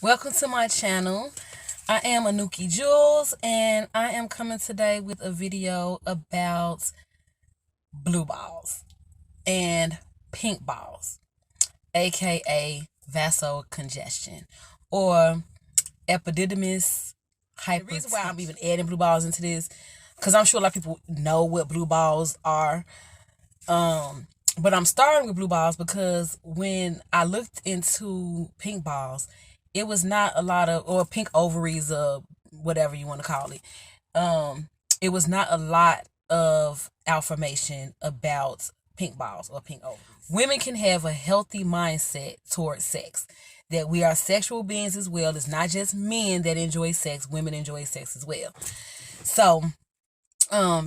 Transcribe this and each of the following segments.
Welcome to my channel. I am Anuki Jules, and I am coming today with a video about blue balls and pink balls, aka vasocongestion or epididymis hypertension. The reason why I'm even adding blue balls into this, because I'm sure a lot of people know what blue balls are. But I'm starting with blue balls because when I looked into pink balls, it was not a lot of, or pink ovaries, or whatever you want to call it. It was not a lot of information about pink balls or pink ovaries. Women can have a healthy mindset towards sex, that we are sexual beings as well. It's not just men that enjoy sex, women enjoy sex as well. So,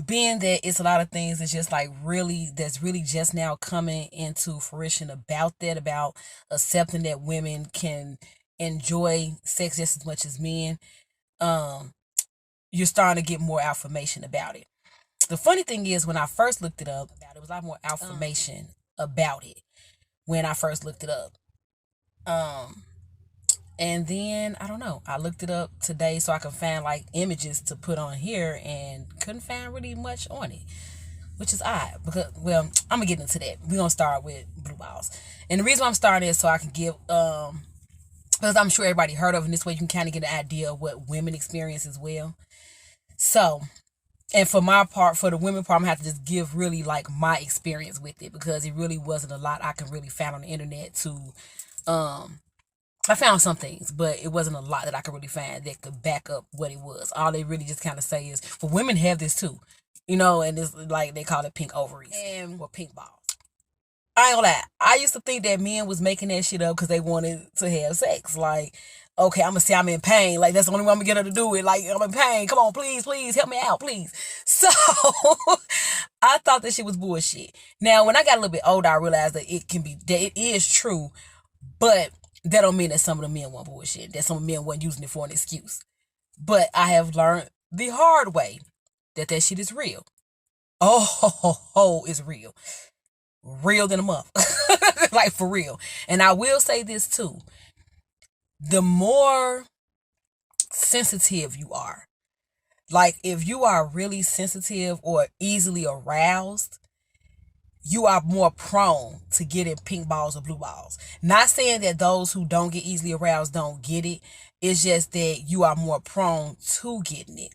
being that it's a lot of things that's just like that's really just now coming into fruition about accepting that women can enjoy sex just as much as men, you're starting to get more information about it. The funny thing is, when I first looked it up, there was a lot more information about it when I first looked it up. And then, I don't know, I looked it up today so I could find like images to put on here and couldn't find really much on it, which is odd because, well, I'm gonna get into that. We're gonna start with blue balls. And the reason why I'm starting is so I can give, because I'm sure everybody heard of it, and this way you can kind of get an idea of what women experience as well. So, and for my part, for the women part, I'm gonna have to just give really like my experience with it, because it really wasn't a lot I can really find on the internet to, I found some things, but it wasn't a lot that I could really find that could back up what it was. All they really just kind of say is, well, women have this too, and it's like they call it pink ovaries or pink balls. I ain't gonna lie, I used to think that men was making that shit up because they wanted to have sex. Like, okay, I'm gonna say I'm in pain. Like, that's the only way I'm gonna get her to do it. Like, I'm in pain. Come on, please, help me out, please. So, I thought that shit was bullshit. Now, when I got a little bit older, I realized that it is true, but that don't mean that some of the men want bullshit, that some of the men weren't using it for an excuse. But I have learned the hard way that shit is real. Oh, it's real. Real than a month. Like, for real. And I will say this too. The more sensitive you are, like if you are really sensitive or easily aroused, you are more prone to getting pink balls or blue balls. Not saying that those who don't get easily aroused don't get it. It's just that you are more prone to getting it.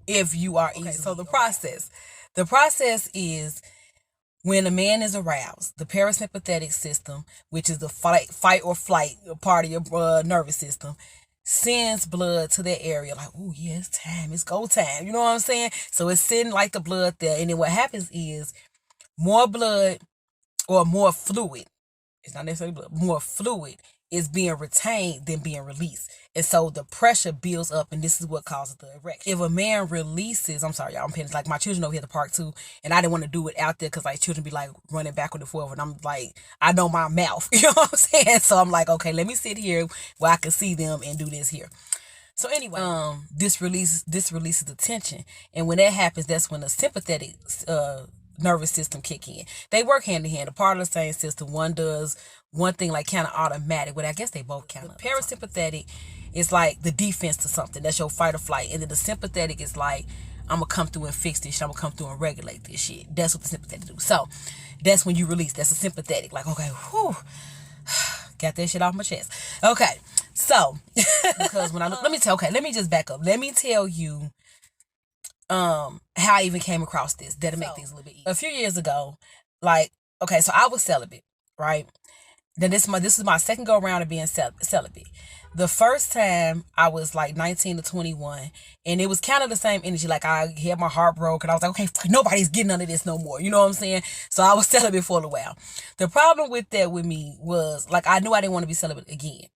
If you are easily. So the process is, when a man is aroused, the parasympathetic system, which is the fight or flight part of your nervous system, sends blood to that area. Like, oh yeah, it's time, it's go time. You know what I'm saying? So it's sending like the blood there. And then what happens is more blood or more fluid, it's not necessarily blood, more fluid is being retained than being released. And so the pressure builds up, and this is what causes the erection. If a man releases, I'm sorry, y'all, I'm paying, like my children over here at the park too, and I didn't want to do it out there because like children be like running backward and forward, and I'm like, I know my mouth, you know what I'm saying? So I'm like, okay, let me sit here where I can see them and do this here. So anyway, this releases the tension, and when that happens, that's when the sympathetic nervous system kick in. They work hand in hand, a part of the same system. One does one thing like kind of automatic, but I guess they both kind of. The parasympathetic is like the defense to something. That's your fight or flight. And then the sympathetic is like, I'm gonna come through and fix this shit. I'm gonna come through and regulate this shit. That's what the sympathetic do. So that's when you release. That's a sympathetic. Like, okay, whew, got that shit off my chest. Okay, so because when I look, let me just back up. Let me tell you how I even came across this. That'll make things a little bit easier. A few years ago, like, okay, so I was celibate, right? Then this is my second go around of being celibate. The first time I was like 19 to 21, and it was kind of the same energy. Like, I had my heart broke, and I was like, okay, nobody's getting none of this no more. You know what I'm saying? So I was celibate for a little while. The problem with that with me was, like, I knew I didn't want to be celibate again.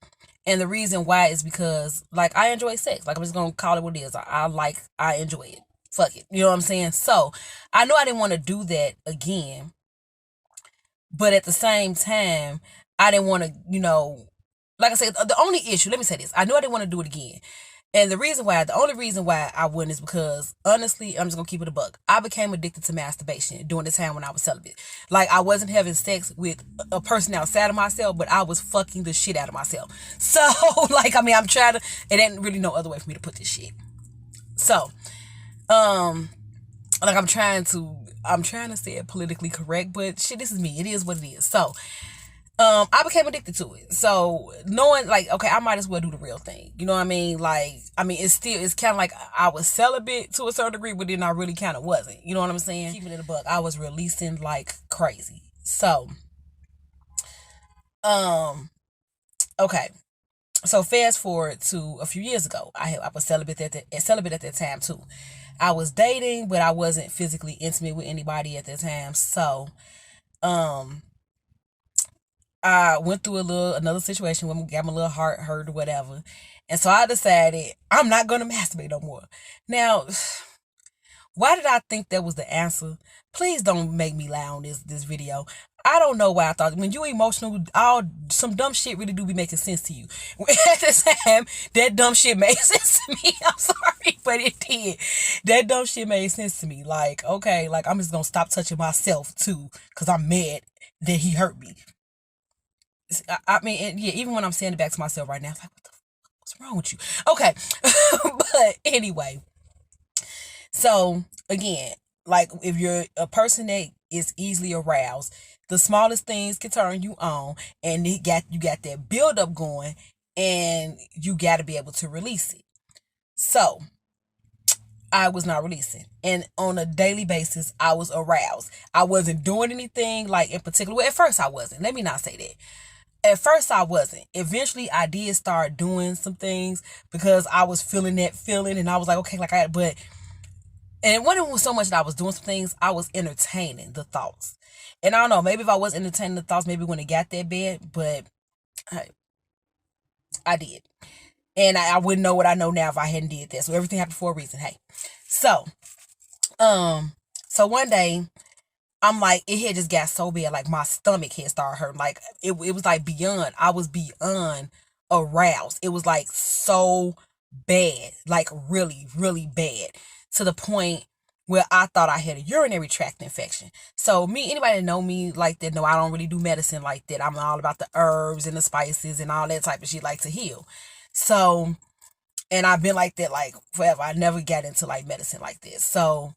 And the reason why is because, like, I enjoy sex. Like, I'm just going to call it what it is. I enjoy it. Fuck it. You know what I'm saying? So I knew I didn't want to do that again. But at the same time, I didn't want to, like I said, the only issue, let me say this. I knew I didn't want to do it again. And the only reason why I wouldn't is because, honestly, I'm just gonna keep it a buck. I became addicted to masturbation during the time when I was celibate. Like, I wasn't having sex with a person outside of myself, but I was fucking the shit out of myself. So, like, I mean, I'm trying to, it ain't really no other way for me to put this shit. So, like, I'm trying to say it politically correct, but shit, this is me. It is what it is. So, I became addicted to it. So knowing, like, okay, I might as well do the real thing. You know what I mean? Like, I mean, it's kind of like I was celibate to a certain degree, but then I really kind of wasn't. You know what I'm saying? Keeping it a buck, I was releasing like crazy. So, okay. So fast forward to a few years ago. I was celibate at that time too. I was dating, but I wasn't physically intimate with anybody at that time. So, I went through another situation where I got my little heart hurt or whatever. And so I decided I'm not going to masturbate no more. Now, why did I think that was the answer? Please don't make me lie on this video. I don't know why I thought, when you emotional, some dumb shit really do be making sense to you. At the time, that dumb shit made sense to me. I'm sorry, but it did. That dumb shit made sense to me. Like, okay, like, I'm just going to stop touching myself too, because I'm mad that he hurt me. I mean, and yeah, even when I'm saying it back to myself right now, it's like, what the fuck? What's wrong with you? Okay. But anyway, so again, like, if you're a person that is easily aroused, the smallest things can turn you on, and you got that build up going, and you got to be able to release it. So I was not releasing, and on a daily basis, I was aroused. I wasn't doing anything like in particular. Well, at first I wasn't. Let me not say that. At first I wasn't. Eventually I did start doing some things because I was feeling that feeling, and I was like, okay, like and it wasn't so much that I was doing some things, I was entertaining the thoughts. And I don't know, maybe if I was entertaining the thoughts, maybe when it got that bad, but hey, I did. And I wouldn't know what I know now if I hadn't did that. So everything happened for a reason. Hey. So one day, I'm like, it had just got so bad, like my stomach had started hurting. Like, it was like I was beyond aroused. It was like so bad, like really, really bad, to the point where I thought I had a urinary tract infection. So anybody that know me like that, know I don't really do medicine like that. I'm all about the herbs and the spices and all that type of shit, like, to heal. So, and I've been like that like forever. I never got into like medicine like this. So,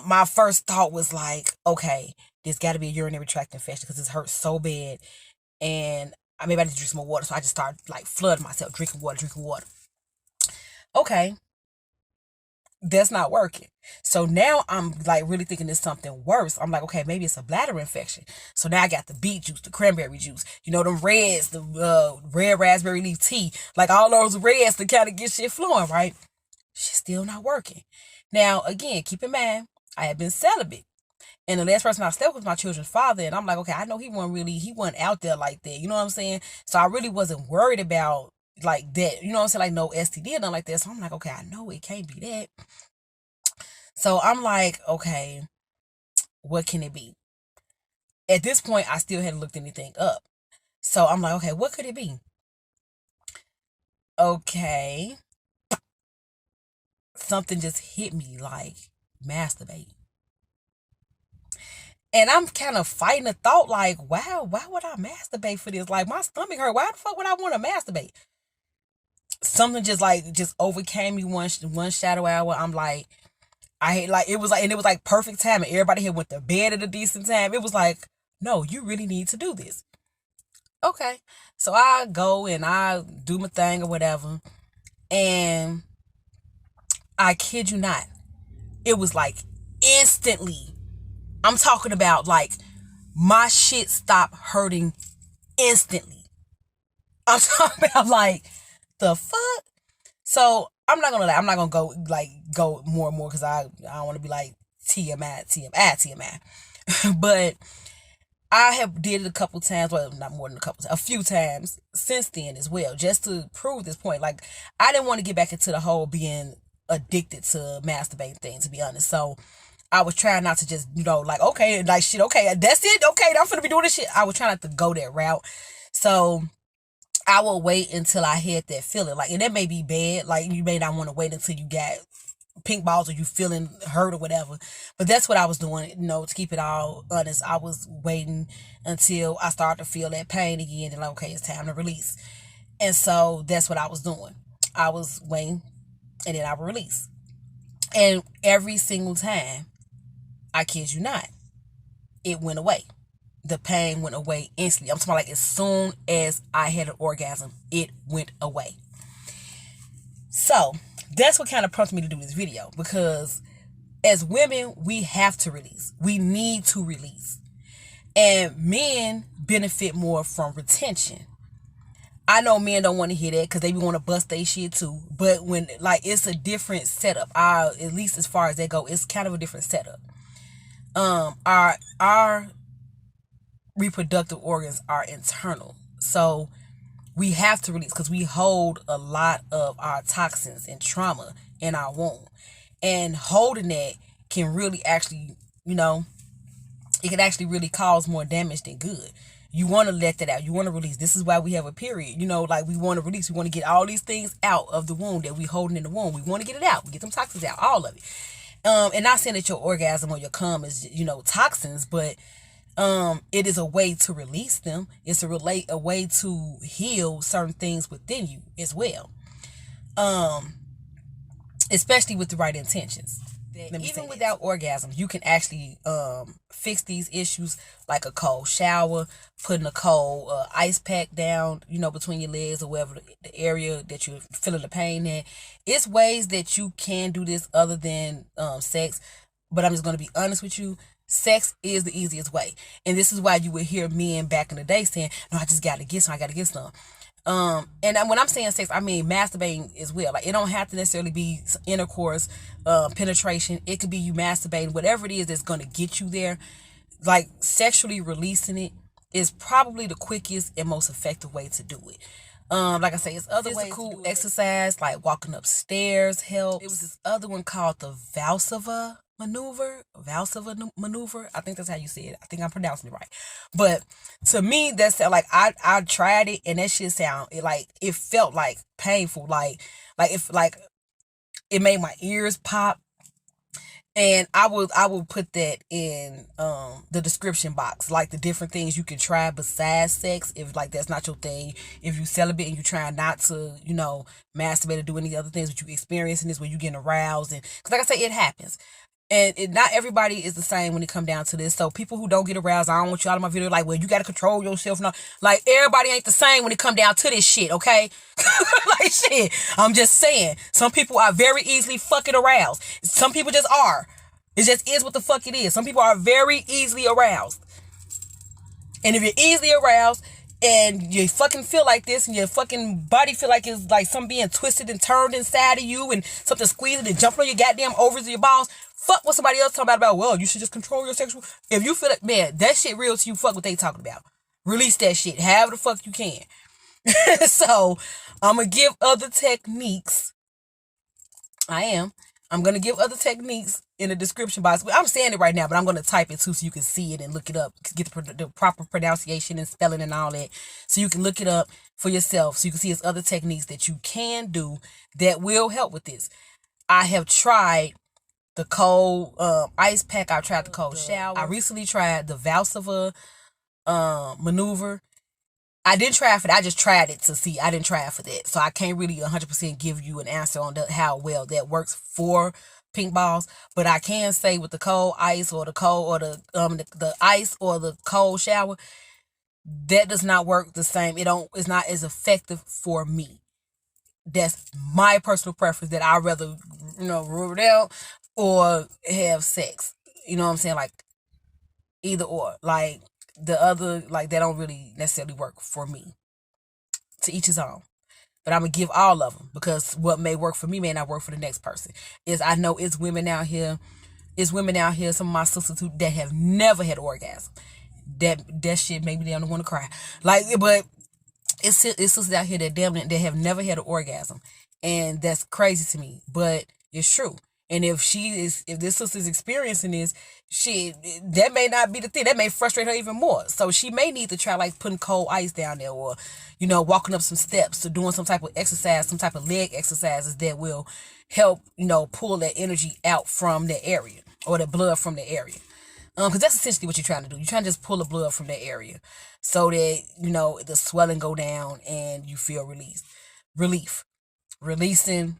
my first thought was like, okay, there's got to be a urinary tract infection because it hurts so bad, and maybe I need to drink some more water. So I just started like flooding myself, drinking water. Okay, that's not working. So now I'm like really thinking it's something worse. I'm like, okay, maybe it's a bladder infection. So now I got the beet juice, the cranberry juice, them reds, the red raspberry leaf tea, like all those reds to kind of get shit flowing, right? Shit's still not working. Now, again, keep in mind, I had been celibate. And the last person I slept with was my children's father. And I'm like, okay, I know he wasn't out there like that. You know what I'm saying? So I really wasn't worried about like that. You know what I'm saying? Like no STD or nothing like that. So I'm like, okay, I know it can't be that. So I'm like, okay, what can it be? At this point, I still hadn't looked anything up. So I'm like, okay, what could it be? Okay. Something just hit me like, masturbate. And I'm kind of fighting the thought like, wow, why would I masturbate for this? Like, my stomach hurt. Why the fuck would I want to masturbate? Something just overcame me one shadow hour. I'm like, it was like perfect timing. Everybody had went to bed at a decent time. It was like, no, you really need to do this. Okay. So I go and I do my thing or whatever. And I kid you not, it was like instantly. I'm talking about like my shit stopped hurting instantly. I'm talking about like the fuck. So I'm not gonna lie, I'm not gonna go more and more because I don't want to be like TMI. But I have did it a couple times, well, not more than a few times since then as well, just to prove this point. Like, I didn't want to get back into the whole being addicted to masturbating thing, to be honest. So I was trying not to just, like, okay, like shit, okay, that's it, okay, I'm finna be doing this shit. I was trying not to go that route. So I will wait until I had that feeling. Like, and that may be bad. Like, you may not want to wait until you got pink balls or you feeling hurt or whatever. But that's what I was doing, to keep it all honest. I was waiting until I started to feel that pain again and like, okay, it's time to release. And so that's what I was doing. I was waiting and then I would release. And every single time, I kid you not, it went away. The pain went away instantly. I'm talking about like as soon as I had an orgasm, it went away. So that's what kind of prompted me to do this video, because as women, we have to release. We need to release. And men benefit more from retention. I know men don't want to hear that because they want to bust their shit too. But when, like, it's a different setup. At least as far as they go, it's kind of a different setup. Our reproductive organs are internal. So we have to release because we hold a lot of our toxins and trauma in our womb. And holding that can really actually, it can actually really cause more damage than good. You want to let that out. You want to release. This is why we have a period. Like we want to release. We want to get all these things out of the womb that we holding in the womb. We want to get it out. We get them toxins out, all of it. And not saying that your orgasm or your cum is, toxins, but it is a way to release them. It's a way to heal certain things within you as well. Especially with the right intentions. Even without orgasm, you can actually fix these issues, like a cold shower, putting a cold ice pack down, between your legs or wherever the area that you're feeling the pain in. It's ways that you can do this other than sex, but I'm just going to be honest with you. Sex is the easiest way. And this is why you would hear men back in the day saying, no, I just got to get some, I got to get some. And when I'm saying sex, I mean masturbating as well. Like, it don't have to necessarily be intercourse, penetration. It could be you masturbating, whatever it is that's going to get you there. Like, sexually releasing it is probably the quickest and most effective way to do it. Like I say, it's other physical exercise, like walking upstairs helps. It was this other one called the Valsalva maneuver. I think that's how you say it. I think I'm pronouncing it right. But to me, that's like, I tried it and that shit it felt like painful. Like it made my ears pop. And I would put that in the description box, like the different things you can try besides sex, if like that's not your thing. If you celibate and you try not to, masturbate or do any other things, but you experiencing this when you getting aroused, and because like I say, it happens. And not everybody is the same when it come down to this. So people who don't get aroused, I don't want you out of my video like, well, you got to control yourself. No, like, everybody ain't the same when it come down to this shit, okay? Like, shit, I'm just saying. Some people are very easily fucking aroused. Some people just are. It just is what the fuck it is. Some people are very easily aroused. And if you're easily aroused and you fucking feel like this and your fucking body feel like it's like something being twisted and turned inside of you and something squeezing and jumping on your goddamn ovaries or your balls, fuck what somebody else talking about, well, you should just control your sexual. If you feel like, man, that shit real to you, fuck what they talking about. Release that shit. However the fuck you can. So, I'm going to give other techniques. I'm going to give other techniques in the description box. I'm saying it right now, but I'm going to type it too so you can see it and look it up. Get the proper pronunciation and spelling and all that. So you can look it up for yourself. So you can see there's other techniques that you can do that will help with this. I have tried the cold ice pack. I tried the cold shower. I recently tried the Valsalva maneuver. I didn't try it for that. I just tried it to see. I didn't try it for that. So I can't really 100% give you an answer on how well that works for pink balls. But I can say with the cold ice or the ice or the cold shower, that does not work the same. It's not as effective for me. That's my personal preference, that I'd rather, rub it out or have sex. You know what I'm saying? Like, either or. Like, the other, like, that don't really necessarily work for me. To each his own. But I'm going to give all of them, because what may work for me may not work for the next person. I know it's women out here, some of my sisters too, that have never had orgasm. That shit make me damn want to cry. Like, but it's sisters out here that have never had an orgasm. And that's crazy to me. But it's true. And if this sister's experiencing this, that may not be the thing. That may frustrate her even more. So she may need to try like putting cold ice down there, or, walking up some steps, or doing some type of exercise, some type of leg exercises that will help, pull that energy out from that area, or the blood from the area. Because that's essentially what you're trying to do. You're trying to just pull the blood from that area so that, the swelling go down and you feel relief. Releasing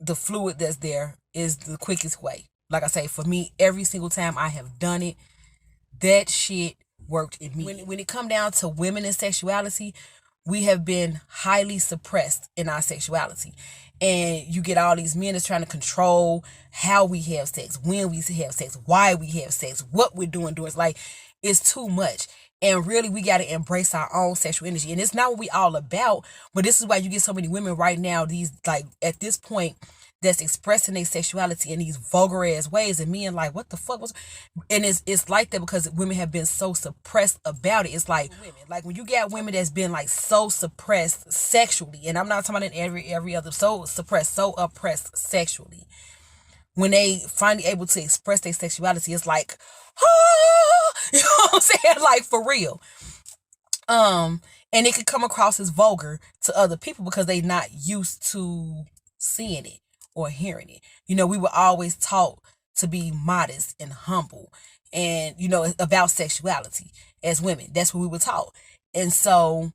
the fluid that's there is the quickest way. Like I say, for me, every single time I have done it, that shit worked in me. When it come down to women and sexuality, we have been highly suppressed in our sexuality. And you get all these men that's trying to control how we have sex, when we have sex, why we have sex, what we're doing. It's like, it's too much. And really, we got to embrace our own sexual energy. And it's not what we all about, but this is why you get so many women right now, these, like, at this point, that's expressing their sexuality in these vulgar ass ways, and men like, what the fuck was? And it's like that because women have been so suppressed about it. It's like women, like when you got women that's been like so suppressed sexually, and I'm not talking about in every other, so suppressed, so oppressed sexually. When they finally able to express their sexuality, it's like, you know what I'm saying? Like, for real. And it could come across as vulgar to other people because they not used to seeing it or hearing it. We were always taught to be modest and humble and, about sexuality as women. That's what we were taught. And so,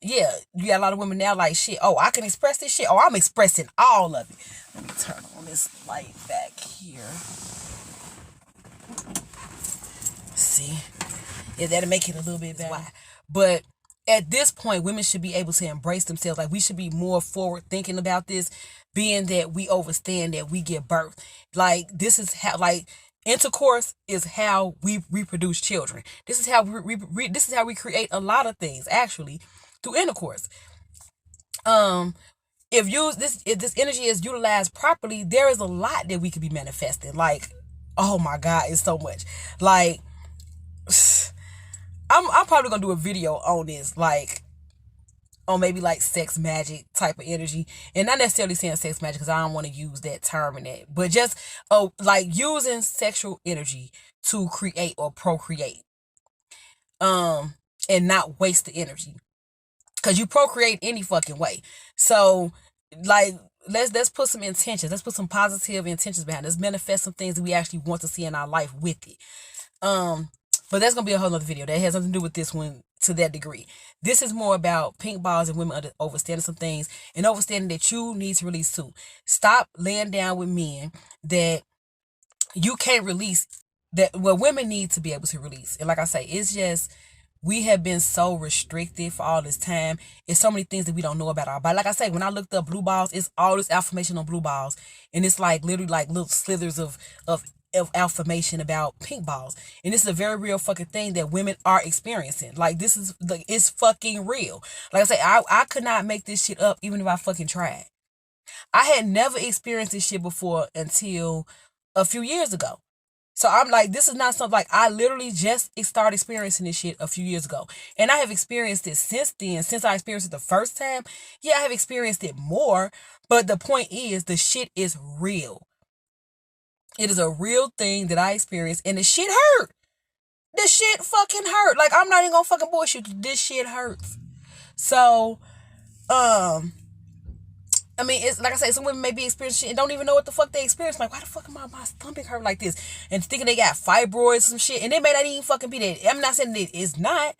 yeah, you got a lot of women now like, shit, oh, I can express this shit. Oh, I'm expressing all of it. Let me turn on this light back here. See? Yeah, that'll make it a little bit better. But at this point, women should be able to embrace themselves. Like, we should be more forward thinking about this, being that we overstand that we give birth. Like, this is how, like, intercourse is how we reproduce children. This is how this is how we create a lot of things, actually, through intercourse. If this energy is utilized properly, there is a lot that we could be manifesting. Like, oh my God, it's so much. Like, I'm probably gonna do a video on this, like, on maybe like sex magic type of energy, and not necessarily saying sex magic because I don't want to use that term in that, but just like using sexual energy to create or procreate, and not waste the energy, because you procreate any fucking way. So, like, let's put some intentions, let's put some positive intentions behind it. Let's manifest some things that we actually want to see in our life with it. But that's going to be a whole other video. That has nothing to do with this one to that degree. This is more about pink balls and women overstanding some things and overstanding that you need to release too. Stop laying down with men that you can't release, that women need to be able to release. And like I say, it's just, we have been so restricted for all this time. It's so many things that we don't know about our body. Like I say, when I looked up blue balls, it's all this affirmation on blue balls. And it's like literally like little slithers of affirmation about pink balls. And this is a very real fucking thing that women are experiencing. Like, this is like, it's fucking real. Like I say, I could not make this shit up even if I fucking tried. I had never experienced this shit before until a few years ago. So I'm like, this is not something, like, I literally just started experiencing this shit a few years ago. And I have experienced it since then. Since I experienced it the first time, yeah, I have experienced it more. But the point is, the shit is real. It is a real thing that I experienced, and the shit hurt. The shit fucking hurt. Like, I'm not even gonna fucking bullshit you. This shit hurts. So, I mean, it's like I say, some women may be experiencing shit and don't even know what the fuck they experience. Like, why the fuck am my stomach hurt like this? And thinking they got fibroids or some shit, and it may not even fucking be that. I'm not saying that it's not.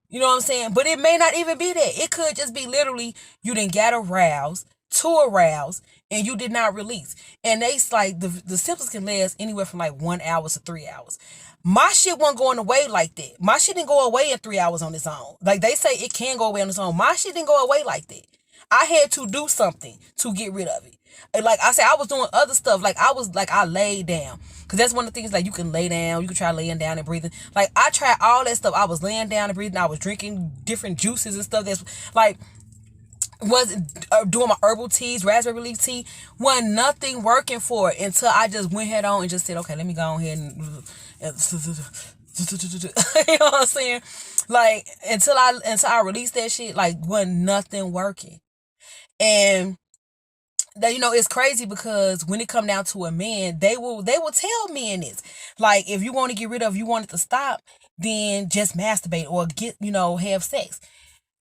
You know what I'm saying? But it may not even be that. It could just be literally you didn't get aroused, too aroused, and you did not release. And they like the symptoms can last anywhere from like 1 hour to 3 hours. My shit wasn't going away like that. My shit didn't go away in 3 hours on its own. Like, they say it can go away on its own. My shit didn't go away like that. I had to do something to get rid of it. And like I said, I was doing other stuff. Like, I laid down. Because that's one of the things, like, you can lay down. You can try laying down and breathing. Like, I tried all that stuff. I was laying down and breathing. I was drinking different juices and stuff. That's like, was doing my herbal teas, raspberry leaf tea. Wasn't nothing working for it until I just went head on and just said, okay, let me go ahead and you know what I'm saying? Like, until I released that shit, like, wasn't nothing working. And that, it's crazy because when it come down to a man, they will tell men this. Like, if you want to get rid of, you want it to stop, then just masturbate or get, have sex.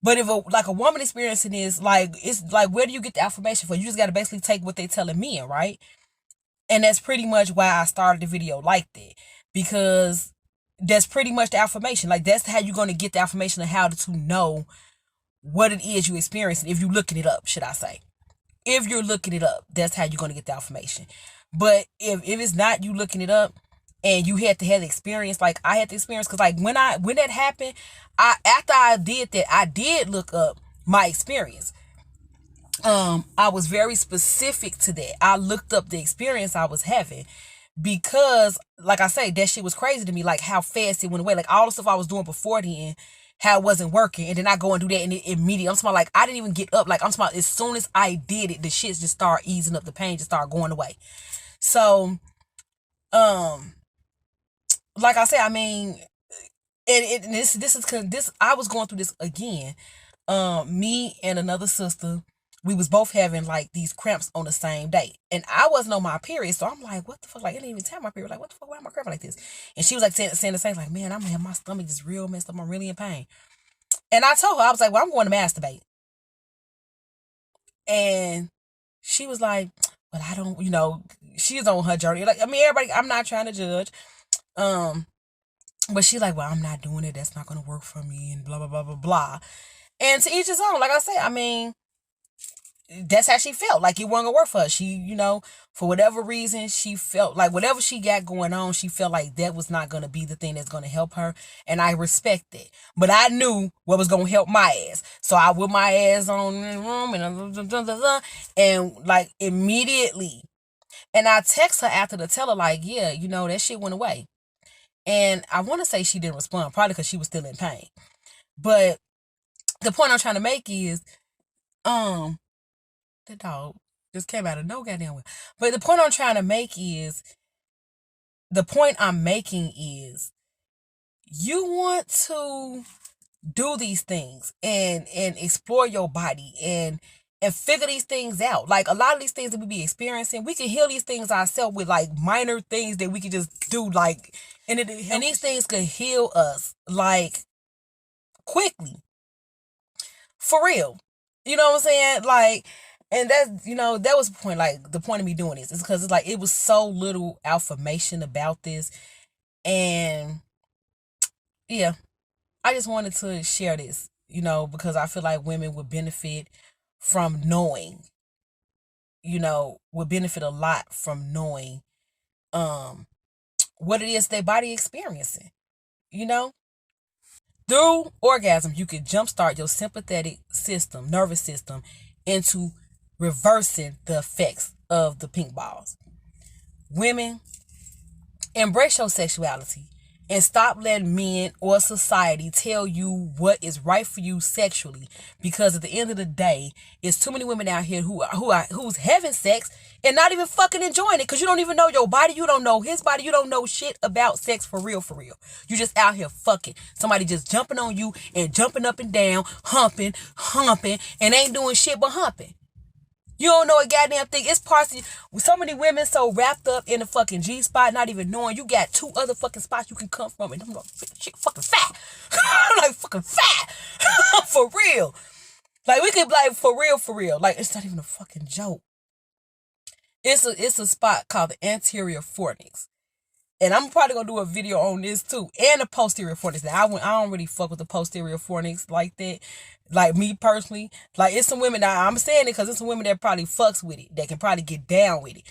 But if a woman experiencing this, like, it's like, where do you get the affirmation for? You just got to basically take what they telling men, right? And that's pretty much why I started the video like that, because that's pretty much the affirmation. Like, that's how you're going to get the affirmation of how to know what it is you're experiencing. If you're looking it up, should I say. If you're looking it up, that's how you're going to get the affirmation. But if it's not you looking it up and you had to have the experience, like I had the experience, because like when that happened, after I did that, I did look up my experience. I was very specific to that. I looked up the experience I was having because, like I say, that shit was crazy to me, like how fast it went away. Like all the stuff I was doing before then, how it wasn't working, and then I go and do that, and it immediately, I'm talking like, I didn't even get up. Like, I'm talking as soon as I did it, the shit just started easing up, the pain just started going away. So, like I said, I mean, and this is cause I was going through this again. Me and another sister, we was both having like these cramps on the same day, and I wasn't on my period, so I'm like, what the fuck? Like, it didn't even tell my period. Like, what the fuck? Why am I cramping like this? And she was like saying the same, like, man, I'm having my stomach just real messed up. I'm really in pain. And I told her, I was like, well, I'm going to masturbate. And she was like, well, I don't, she's on her journey. Like, I mean, everybody, I'm not trying to judge. But she's like, well, I'm not doing it. That's not going to work for me, and blah, blah, blah, blah, blah. And to each his own. Like I said, I mean, that's how she felt. Like it wasn't gonna work for her. She, for whatever reason, she felt like whatever she got going on, she felt like that was not gonna be the thing that's gonna help her. And I respect that. But I knew what was gonna help my ass. So I put my ass on in the room and like immediately. And I text her after to tell her, like, yeah, that shit went away. And I want to say she didn't respond, probably because she was still in pain. But the point I'm trying to make is, the dog just came out of no goddamn way. But the point I'm making is, you want to do these things and explore your body and figure these things out. Like a lot of these things that we be experiencing, we can heal these things ourselves with like minor things that we can just do, like, and these things can heal us like quickly. For real. You know what I'm saying? Like, and that's, that was the point, like, the point of me doing this is because it's like, it was so little affirmation about this. And yeah, I just wanted to share this, because I feel like women would benefit from knowing, would benefit a lot from knowing, what it is their body experiencing, Through orgasm, you can jumpstart your sympathetic system, nervous system, into reversing the effects of the pink balls. Women, embrace your sexuality and stop letting men or society tell you what is right for you sexually, because at the end of the day, it's too many women out here who's having sex and not even fucking enjoying it, because you don't even know your body, you don't know his body, you don't know shit about sex for real. You just out here fucking. Somebody just jumping on you and jumping up and down, humping, and ain't doing shit but humping. You don't know a goddamn thing. It's parts of so many women so wrapped up in the fucking G-spot, not even knowing you got 2 other fucking spots you can come from, and I'm like, shit, fucking fat. I'm like, fucking fat. For real. Like, we could, like, for real. Like, it's not even a fucking joke. It's a spot called the anterior fornix. And I'm probably gonna do a video on this too. And the posterior fornix. Now, I don't really fuck with the posterior fornix like that. Like, me personally. Like, it's some women, now I'm saying it because it's some women that probably fucks with it, that can probably get down with it.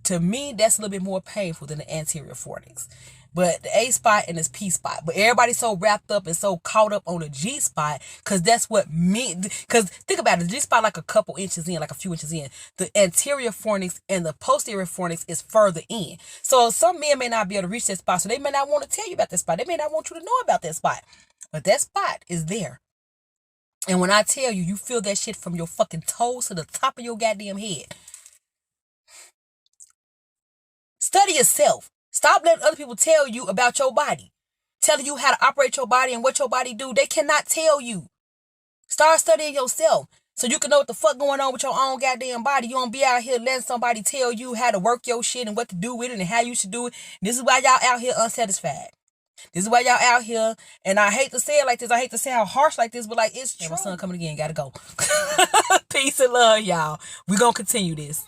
To me, that's a little bit more painful than the anterior fornix. But the A spot and this P spot. But everybody's so wrapped up and so caught up on the G spot, because that's what me. Because think about it, the G spot like a couple inches in, like a few inches in. The anterior fornix and the posterior fornix is further in. So some men may not be able to reach that spot, so they may not want to tell you about that spot. They may not want you to know about that spot. But that spot is there. And when I tell you, you feel that shit from your fucking toes to the top of your goddamn head. Study yourself. Stop letting other people tell you about your body. Telling you how to operate your body and what your body do. They cannot tell you. Start studying yourself. So you can know what the fuck going on with your own goddamn body. You don't be out here letting somebody tell you how to work your shit and what to do with it and how you should do it. This is why y'all out here unsatisfied. This is why y'all out here, and I hate to say it like this. I hate to say how harsh like this, but like, it's true. My son coming again. Gotta go. Peace and love, y'all. We gonna continue this.